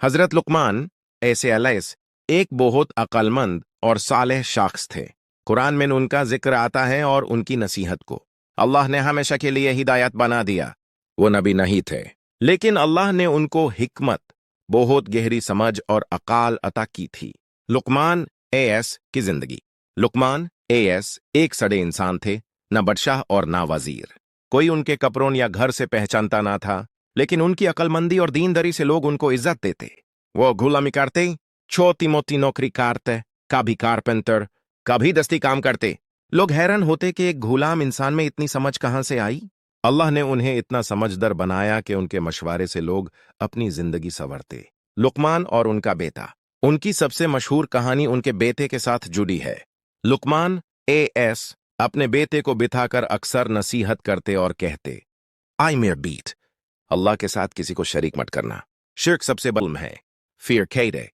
हजरत लुकमान ऐसे अलैस एक बहुत अक्लमंद और सालेह शख्स थे। कुरान में उनका जिक्र आता है और उनकी नसीहत को अल्लाह ने हमेशा के लिए हिदायत बना दिया। वो नबी नहीं थे, लेकिन अल्लाह ने उनको हिकमत, बहुत गहरी समझ और अकाल अता की थी। लुकमान एस की जिंदगी। लुकमान एस एक सड़े इंसान थे, न बादशाह और न वजीर। कोई उनके कपड़ों या घर से पहचानता ना था, लेकिन उनकी अक्लमंदी और दीनदारी से लोग उनको इज्जत देते। वो गुलामी करते, छोटी मोटी नौकरी करते, कभी कारपेंटर, कभी दस्ती काम करते। लोग हैरान होते कि एक गुलाम इंसान में इतनी समझ कहां से आई। अल्लाह ने उन्हें इतना समझदार बनाया कि उनके मशवरे से लोग अपनी जिंदगी संवरते। लुकमान और उनका बेटा। उनकी सबसे मशहूर कहानी उनके बेटे के साथ जुड़ी है। लुकमान एस अपने बेटे को बिठाकर अक्सर नसीहत करते और कहते, आई मेयर बीट, अल्लाह के साथ किसी को शरीक मत करना, शिर्क सबसे बड़ा है। फिर खेदे,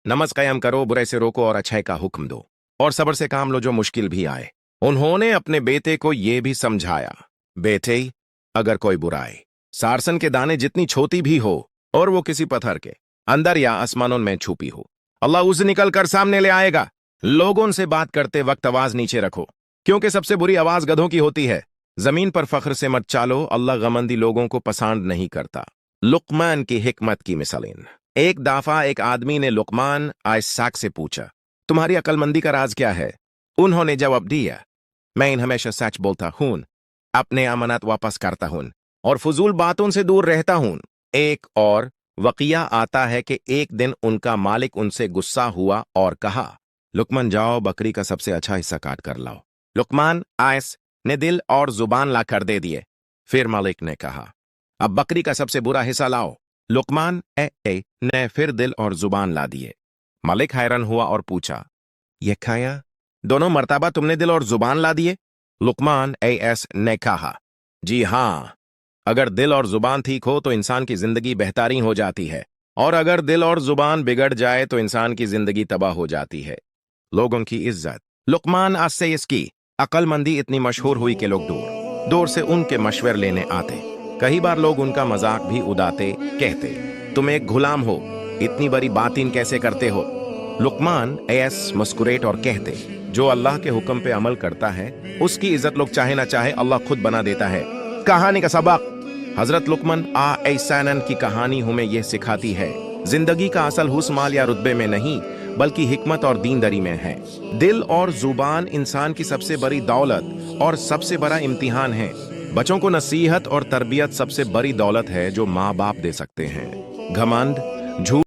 नमाज कायम करो, बुरे से रोको और अच्छाई का हुक्म दो, और सब्र से काम लो जो मुश्किल भी आए। उन्होंने अपने बेटे को यह भी समझाया, बेटे, अगर कोई बुराई सारसन के दाने जितनी छोटी भी हो और वो किसी पत्थर के अंदर या आसमानों में छुपी हो, अल्लाह उसे निकल कर सामने ले आएगा। लोगों से बात करते वक्त आवाज नीचे रखो, क्योंकि सबसे बुरी आवाज गधों की होती है। जमीन पर फख्र से मत चालो, अल्लाह गमंदी लोगों को पसंद नहीं करता। लुकमान की हिकमत की मिसालें। एक दफा एक आदमी ने लुकमान आयसाक से पूछा, तुम्हारी अक्लमंदी का राज क्या है? उन्होंने जवाब दिया, मैं हमेशा सच बोलता हूं, अपने अमानत वापस करता हूं और फजूल बातों से दूर रहता हूं। एक और वकिया आता है कि एक दिन उनका मालिक उनसे गुस्सा हुआ और कहा, लुकमान जाओ, बकरी का सबसे अच्छा हिस्सा काट कर लाओ। लुकमान आयस ने दिल और जुबान ला कर दे दिए। फिर मालिक ने कहा, अब बकरी का सबसे बुरा हिस्सा लाओ। लुकमान ने फिर दिल और जुबान ला दिए। मालिक हैरान हुआ और पूछा, ये खाया? दोनों मर्तबा तुमने दिल और जुबान ला दिए? लुकमान एस ने कहा, जी हां, अगर दिल और जुबान ठीक हो तो इंसान की जिंदगी बेहतरीन हो जाती है, और अगर दिल और जुबान बिगड़ जाए तो इंसान की जिंदगी तबाह हो जाती है। लोगों की इज्जत। लुकमान आज से इसकी अक्लमंदी इतनी मशहूर हुई कि लोग दूर दूर से उनके मशवरे लेने आते। कई बार लोग उनका मजाक भी उड़ाते, कहते, तुम एक गुलाम हो, इतनी बड़ी बातें कैसे करते हो? लुकमान एस मुस्कुराते और कहते, जो अल्लाह के हुक्म पे अमल करता है उसकी इज्जत लोग चाहे ना चाहे अल्लाह खुद बना देता है। कहानी का सबक। हजरत लुकमान एहसान की कहानी हमें यह सिखाती है, जिंदगी का असल हुस्न माल या रुतबे में नहीं, बल्कि हिकमत और दीनदारी में है। दिल और जुबान इंसान की सबसे बड़ी दौलत और सबसे बड़ा इम्तिहान है। बच्चों को नसीहत और तरबियत सबसे बड़ी दौलत है जो माँ बाप दे सकते हैं। घमंड, झूठ